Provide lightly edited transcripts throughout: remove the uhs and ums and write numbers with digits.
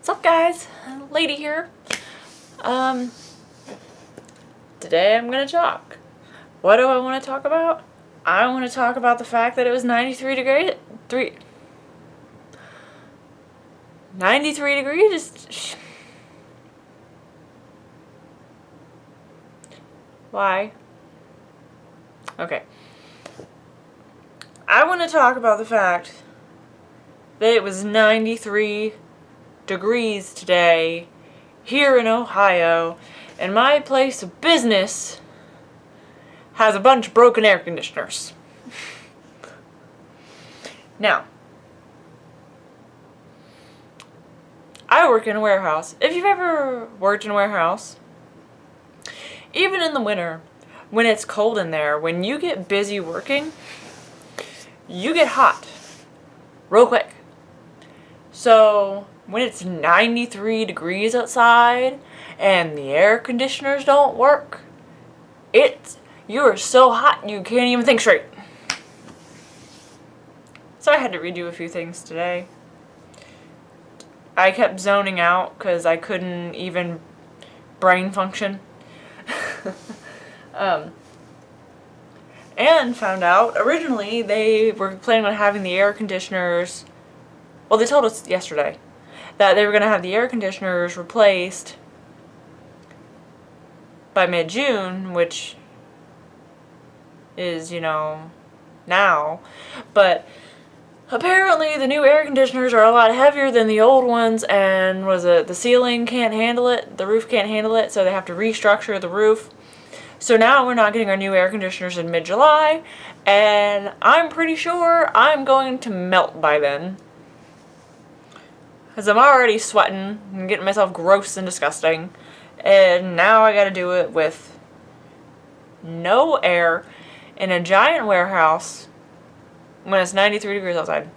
What's up, guys? Lady here. Today I'm gonna talk. What do I want to talk about? I want to talk about the fact that it was 93 degrees. 93 degrees. Why? Okay. I want to talk about the fact that it was 93 degrees today here in Ohio, and my place of business has a bunch of broken air conditioners. Now, I work in a warehouse. If you've ever worked in a warehouse, even in the winter, when it's cold in there, when you get busy working, you get hot real quick. So when it's 93 degrees outside and the air conditioners don't work, you are so hot you can't even think straight. So I had to redo a few things today. I kept zoning out because I couldn't even brain function. And found out originally they were planning on having the air conditioners. Well, they told us yesterday that they were going to have the air conditioners replaced by mid-June, which is, now. But apparently the new air conditioners are a lot heavier than the old ones, and the ceiling can't handle it, the roof can't handle it, so they have to restructure the roof. So now we're not getting our new air conditioners in mid-July, and I'm pretty sure I'm going to melt by then. Because I'm already sweating and getting myself gross and disgusting. And now I gotta do it with no air in a giant warehouse when it's 93 degrees outside.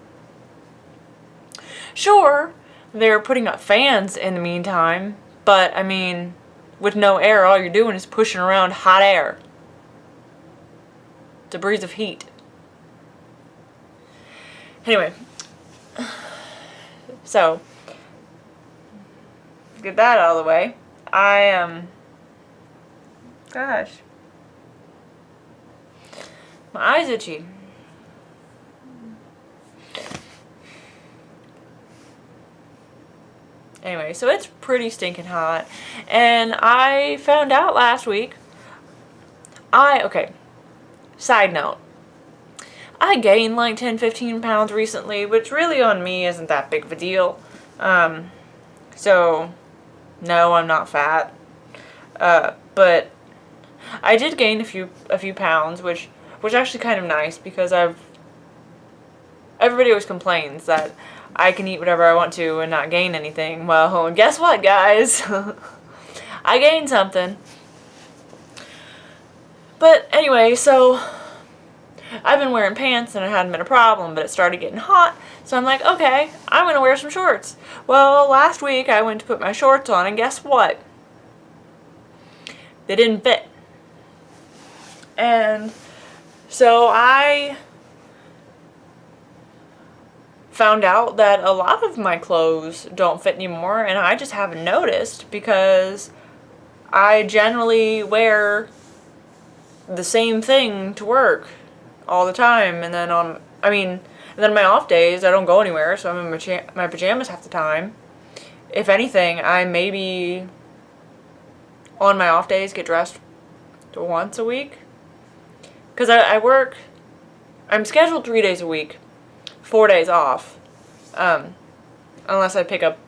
Sure, they're putting up fans in the meantime, but I mean, with no air, all you're doing is pushing around hot air. Debris of heat. Anyway. So, get that out of the way. Gosh. My eye's itchy. Anyway, so it's pretty stinking hot. And I found out last week, okay, side note. I gained like 10-15 pounds recently, which really on me isn't that big of a deal. So, no, I'm not fat. But I did gain a few pounds, which was actually kind of nice because everybody always complains that I can eat whatever I want to and not gain anything. Well, guess what, guys? I gained something. But anyway, so I've been wearing pants and it hadn't been a problem, but it started getting hot. So I'm like, okay, I'm going to wear some shorts. Well, last week I went to put my shorts on, and guess what? They didn't fit. And so I found out that a lot of my clothes don't fit anymore, and I just haven't noticed because I generally wear the same thing to work all the time, and then my off days I don't go anywhere, so I'm in my pajamas half the time. If anything, I maybe on my off days get dressed once a week, because I'm scheduled 3 days a week, 4 days off, unless I pick up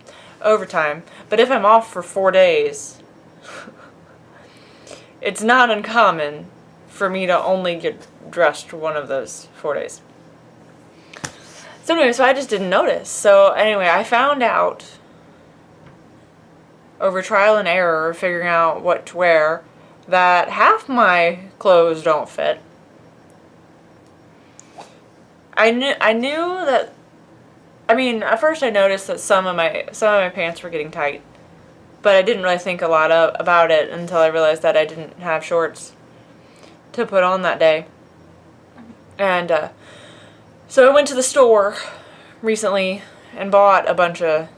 overtime. But if I'm off for 4 days, it's not uncommon for me to only get dressed one of those 4 days. So anyway, so I just didn't notice. So anyway, I found out over trial and error, figuring out what to wear, that half my clothes don't fit. I knew that. At first I noticed that some of my pants were getting tight, but I didn't really think a lot about it until I realized that I didn't have shorts to put on that day. And so I went to the store recently and bought a bunch of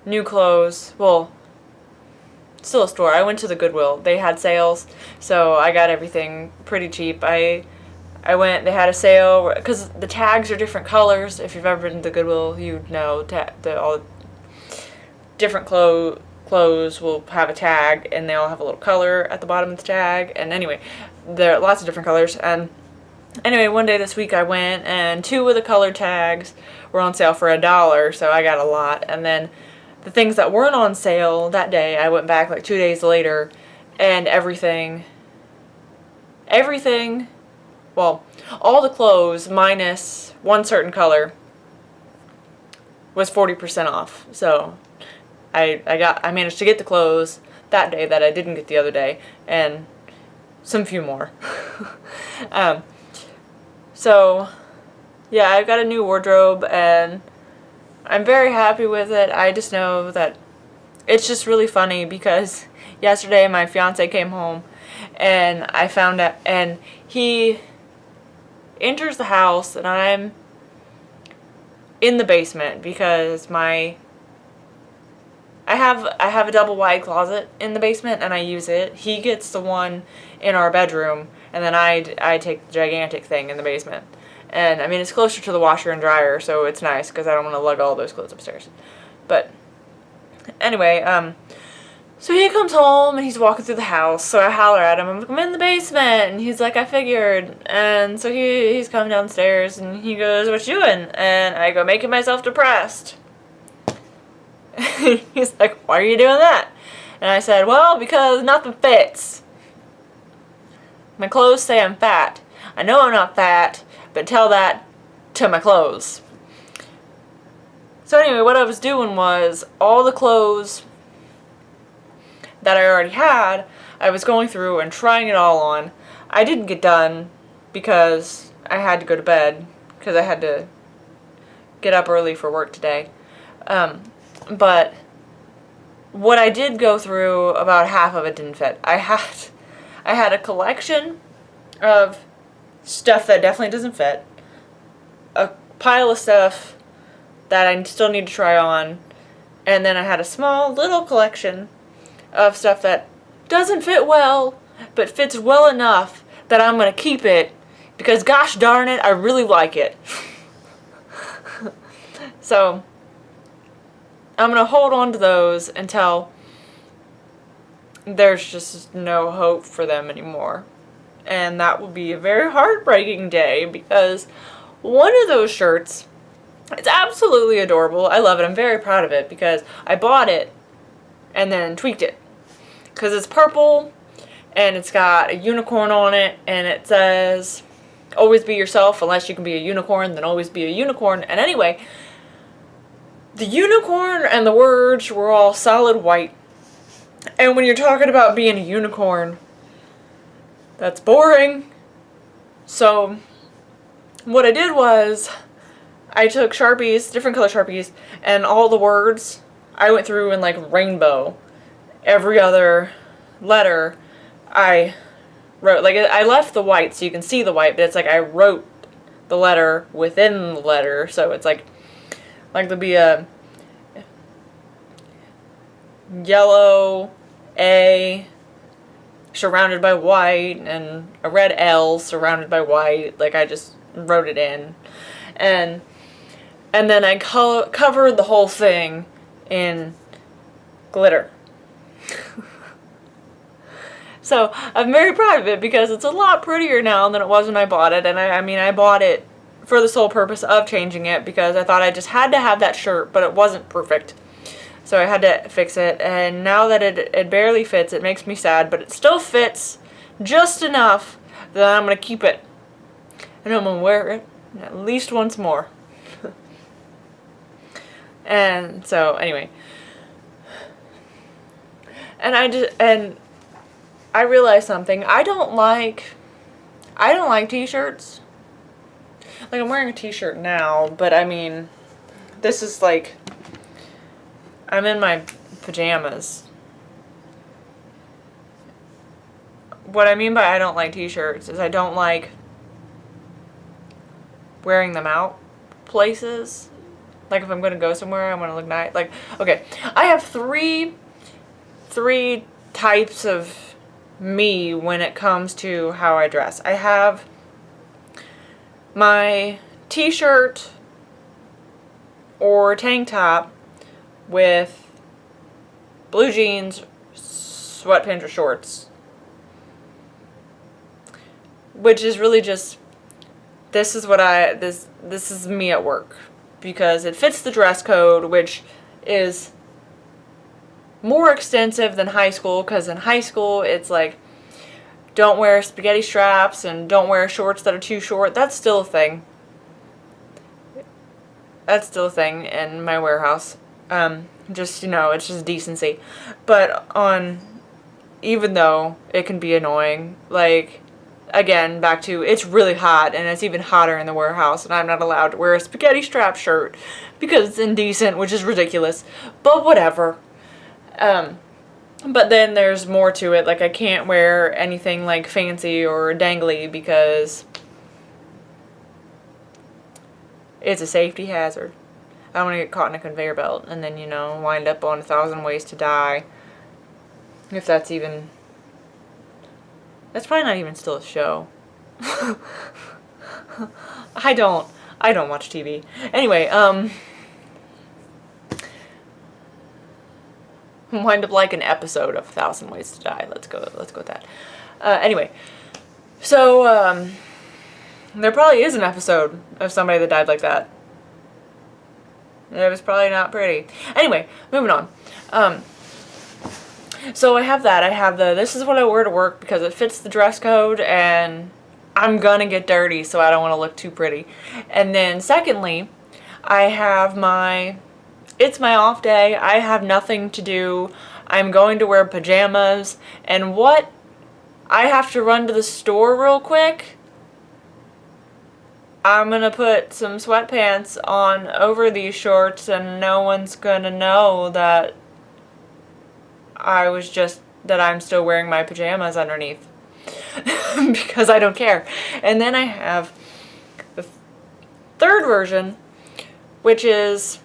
new clothes. Well, still a store. I went to the Goodwill. They had sales, so I got everything pretty cheap. I went, they had a sale, because the tags are different colors. If you've ever been to the Goodwill, you'd know all different clothes will have a tag, and they all have a little color at the bottom of the tag. And anyway, there are lots of different colors. And anyway, one day this week I went, and 2 of the color tags were on sale for $1, so I got a lot. And then the things that weren't on sale that day, I went back like 2 days later, and everything, well, all the clothes minus one certain color was 40% off. So I managed to get the clothes that day that I didn't get the other day, and some few more. So yeah, I've got a new wardrobe, and I'm very happy with it. I just know that it's just really funny because yesterday my fiance came home, and I found out, and he enters the house, and I'm in the basement because I have a double wide closet in the basement, and I use it. He gets the one in our bedroom, and then I take the gigantic thing in the basement. And I mean, it's closer to the washer and dryer, so it's nice because I don't want to lug all those clothes upstairs. But anyway, so he comes home, and he's walking through the house, so I holler at him. I'm like, I'm in the basement, and he's like, I figured. And so he's coming downstairs, and he goes, what you doing? And I go, making myself depressed. He's like, why are you doing that? And I said, well, because nothing fits. My clothes say I'm fat. I know I'm not fat, but tell that to my clothes. So anyway, what I was doing was all the clothes that I already had, I was going through and trying it all on. I didn't get done because I had to go to bed because I had to get up early for work today. But what I did go through, about half of it didn't fit. I had a collection of stuff that definitely doesn't fit, a pile of stuff that I still need to try on, and then I had a small little collection of stuff that doesn't fit well, but fits well enough that I'm going to keep it because gosh darn it, I really like it. So I'm going to hold on to those until there's just no hope for them anymore. And that will be a very heartbreaking day because one of those shirts, it's absolutely adorable. I love it. I'm very proud of it because I bought it and then tweaked it. Because it's purple and it's got a unicorn on it, and it says, always be yourself, unless you can be a unicorn, then always be a unicorn. And anyway, the unicorn and the words were all solid white. And when you're talking about being a unicorn, that's boring. So what I did was I took Sharpies, different color Sharpies, and all the words I went through in like rainbow. Every other letter I wrote, like I left the white so you can see the white, but it's like I wrote the letter within the letter, so it's like there'll be a yellow A surrounded by white and a red L surrounded by white. Like I just wrote it in, and then I covered the whole thing in glitter. So I'm very proud of it because it's a lot prettier now than it was when I bought it. And I mean, I bought it for the sole purpose of changing it because I thought I just had to have that shirt, but it wasn't perfect. So I had to fix it, and now that it barely fits, it makes me sad, but it still fits just enough that I'm going to keep it. And I'm going to wear it at least once more. And so, anyway. And I realized something. I don't like t-shirts. Like, I'm wearing a t-shirt now, but I mean, this is like, I'm in my pajamas. What I mean by I don't like t-shirts is I don't like wearing them out places. Like if I'm going to go somewhere, I want to look nice. Like, okay, I have three types of me when it comes to how I dress. I have my t-shirt or tank top with blue jeans, sweatpants or shorts. Which is really just, this is me at work. Because it fits the dress code, which is more extensive than high school, because in high school it's like, don't wear spaghetti straps and don't wear shorts that are too short. That's still a thing. That's still a thing in my warehouse. Just, you know, it's just decency. But even though it can be annoying, like, again, back to, it's really hot, and it's even hotter in the warehouse, and I'm not allowed to wear a spaghetti strap shirt because it's indecent, which is ridiculous. But whatever. But then there's more to it. Like, I can't wear anything, like, fancy or dangly because it's a safety hazard. I don't want to get caught in a conveyor belt and then, you know, wind up on 1,000 Ways to Die. If that's even... That's probably not even still a show. I don't watch TV. Anyway, wind up like an episode of 1,000 Ways to Die. Let's go with that. Anyway, so there probably is an episode of somebody that died like that. It was probably not pretty. Anyway, moving on. So I have that. I have this is what I wear to work because it fits the dress code and I'm gonna get dirty, so I don't want to look too pretty. And then secondly, I have it's my off day. I have nothing to do. I'm going to wear pajamas. And what? I have to run to the store real quick. I'm gonna put some sweatpants on over these shorts and no one's gonna know that I'm still wearing my pajamas underneath. Because I don't care. And then I have the third version, which is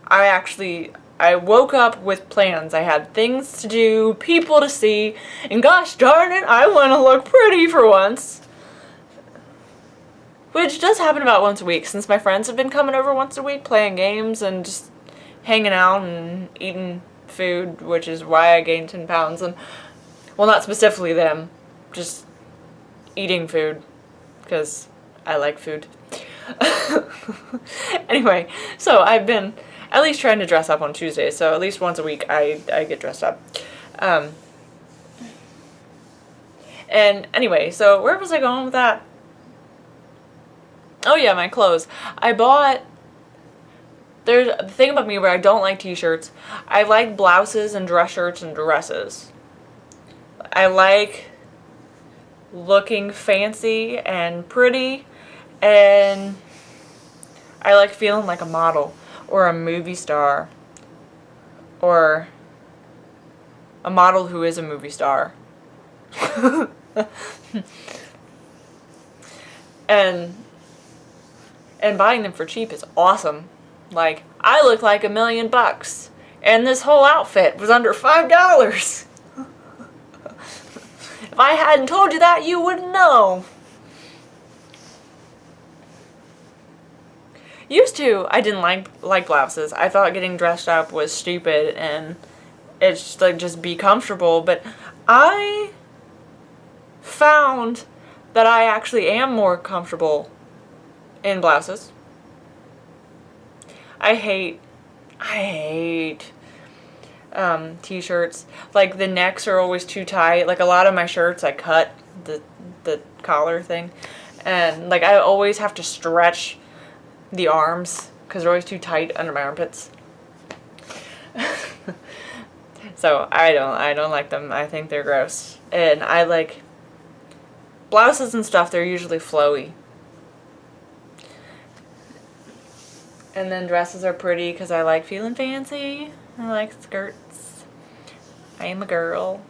I woke up with plans. I had things to do, people to see, and gosh darn it, I want to look pretty for once. Which does happen about once a week, since my friends have been coming over once a week, playing games and just hanging out and eating food, which is why I gained 10 pounds. And, well, not specifically them, just eating food, because I like food. Anyway, so I've been at least trying to dress up on Tuesdays, so at least once a week I get dressed up. And anyway, so where was I going with that? Oh yeah, my clothes. There's the thing about me where I don't like t-shirts. I like blouses and dress shirts and dresses. I like looking fancy and pretty, and I like feeling like a model or a movie star or a model who is a movie star. And buying them for cheap is awesome. Like, I look like $1 million, and this whole outfit was under $5. If I hadn't told you that, you wouldn't know. Used to, I didn't like blouses. I thought getting dressed up was stupid, and it's just, like, just be comfortable. But I found that I actually am more comfortable in blouses. I hate t-shirts. Like, the necks are always too tight. Like, a lot of my shirts, I cut the collar thing. And, like, I always have to stretch the arms because they're always too tight under my armpits. So, I don't like them. I think they're gross. And I like blouses and stuff, they're usually flowy. And then dresses are pretty because I like feeling fancy. I like skirts. I am a girl.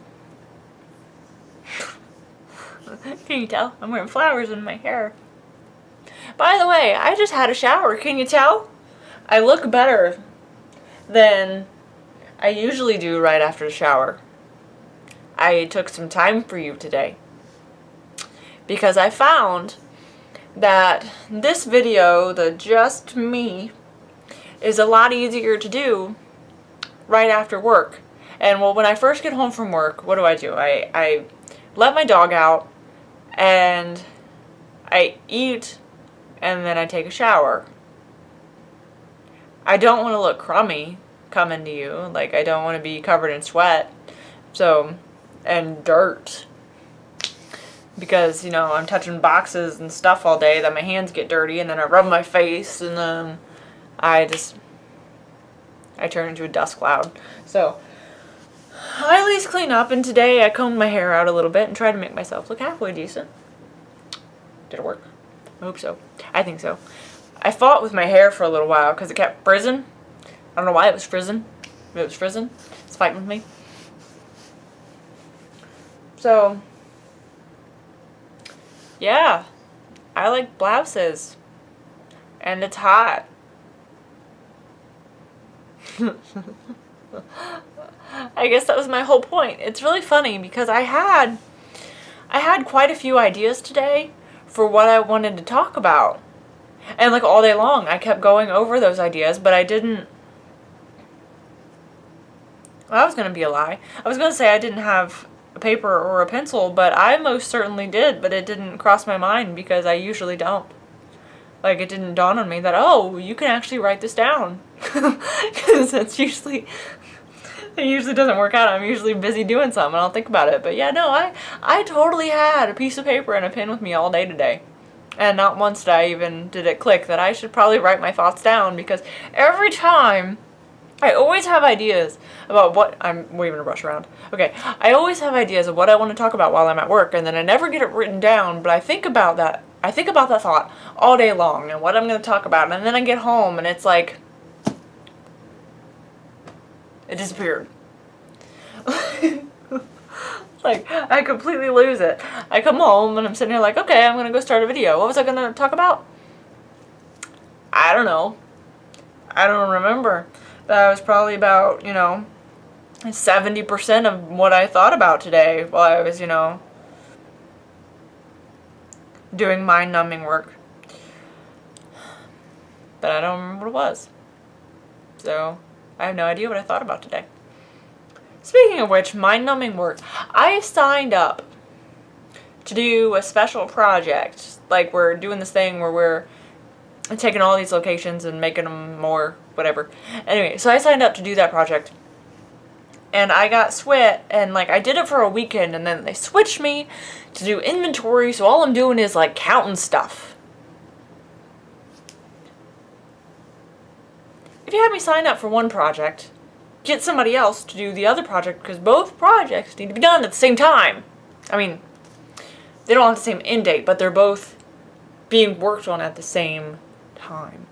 Can you tell? I'm wearing flowers in my hair. By the way, I just had a shower. Can you tell? I look better than I usually do right after the shower. I took some time for you today because I found that this video, the just me, is a lot easier to do right after work. And well, when I first get home from work, what do? I let my dog out and I eat and then I take a shower. I don't want to look crummy coming to you. Like, I don't want to be covered in sweat. So, and dirt. Because, you know, I'm touching boxes and stuff all day that my hands get dirty, and then I rub my face, and then I turn into a dust cloud. So, I at least clean up, and today I combed my hair out a little bit and tried to make myself look halfway decent. Did it work? I hope so. I think so. I fought with my hair for a little while because it kept frizzing. I don't know why it was frizzing. But it was frizzing. It's fighting with me. So, yeah. I like blouses. And it's hot. I guess that was my whole point. It's really funny because I had quite a few ideas today for what I wanted to talk about. And like all day long, I kept going over those ideas, but I didn't. Well, that was going to be a lie. I was going to say I didn't have a paper or a pencil, but I most certainly did, but it didn't cross my mind because I usually don't. Like, it didn't dawn on me that, oh, you can actually write this down. Because it usually doesn't work out. I'm usually busy doing something. I don't think about it. But yeah, no, I totally had a piece of paper and a pen with me all day today. And not once did it click that I should probably write my thoughts down, because every time I always have ideas about what I'm waving a brush around. Okay, I always have ideas of what I want to talk about while I'm at work, and then I never get it written down, but I think about that thought all day long and what I'm going to talk about, and then I get home and it's like it disappeared. Like, I completely lose it. I come home and I'm sitting here like, okay, I'm going to go start a video. What was I going to talk about? I don't know. I don't remember. That was probably about, 70% of what I thought about today while I was, doing mind-numbing work. But I don't remember what it was. So, I have no idea what I thought about today. Speaking of which, mind-numbing work. I signed up to do a special project. Like, we're doing this thing where we're taking all these locations and making them more whatever. Anyway, so I signed up to do that project. And I got SWIT, and like I did it for a weekend, and then they switched me to do inventory, so all I'm doing is like counting stuff. If you had me sign up for one project, get somebody else to do the other project, because both projects need to be done at the same time. I mean, they don't have the same end date, but they're both being worked on at the same time.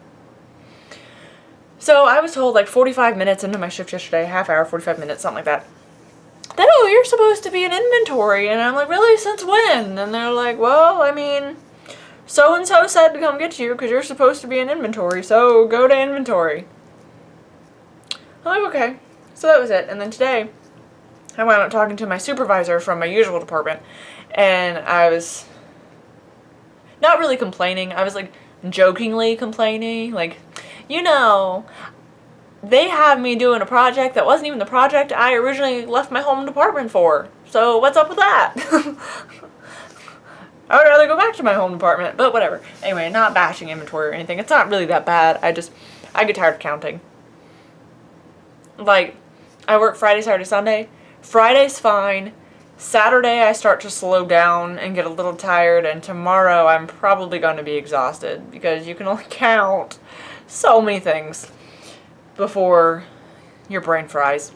So I was told like 45 minutes into my shift yesterday, half hour, 45 minutes, something like that, oh, you're supposed to be in inventory. And I'm like, really? Since when? And they're like, well, I mean, so-and-so said to come get you because you're supposed to be in inventory, so go to inventory. I'm like, okay. So that was it. And then today, I wound up talking to my supervisor from my usual department, and I was not really complaining. I was like jokingly complaining, like, they have me doing a project that wasn't even the project I originally left my home department for. So what's up with that? I would rather go back to my home department, but whatever. Anyway, not bashing inventory or anything. It's not really that bad. I get tired of counting. Like, I work Friday, Saturday, Sunday. Friday's fine. Saturday I start to slow down and get a little tired, and tomorrow I'm probably going to be exhausted because you can only count so many things before your brain fries.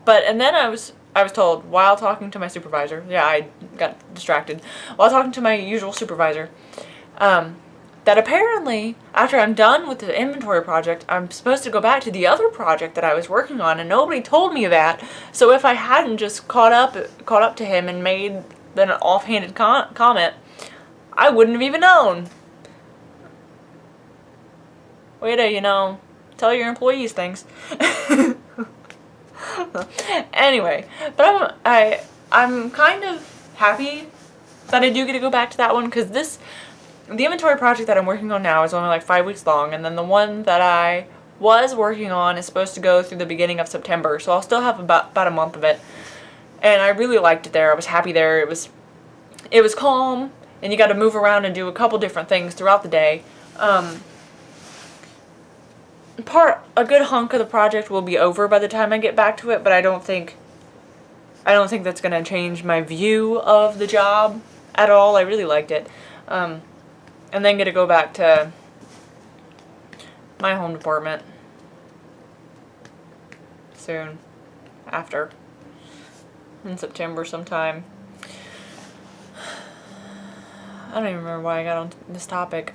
And then I was told while talking to my supervisor, I got distracted, while talking to my usual supervisor, that apparently after I'm done with the inventory project, I'm supposed to go back to the other project that I was working on, and nobody told me that. So if I hadn't just caught up to him and made an offhanded comment, I wouldn't have even known. Way to, you know, tell your employees things. Anyway, but I'm kind of happy that I do get to go back to that one, because the inventory project that I'm working on now is only like 5 weeks long, and then the one that I was working on is supposed to go through the beginning of September, so I'll still have about a month of it. And I really liked it there. I was happy there. It was calm, and you got to move around and do a couple different things throughout the day. A good hunk of the project will be over by the time I get back to it, but I don't think that's gonna change my view of the job at all. I really liked it. And then get to go back to my home department soon, after, in September sometime. I don't even remember why I got on this topic.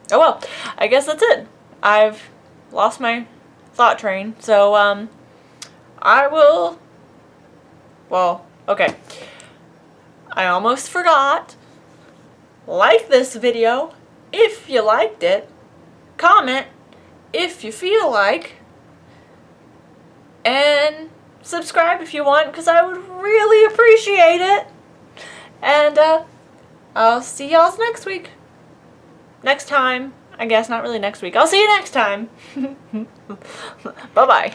Oh well, I guess that's it. I've lost my thought train, so okay. I almost forgot. Like this video if you liked it. Comment if you feel like. And subscribe if you want, because I would really appreciate it. And I'll see y'all next week. Next time. I guess not really next week. I'll see you next time. Bye-bye.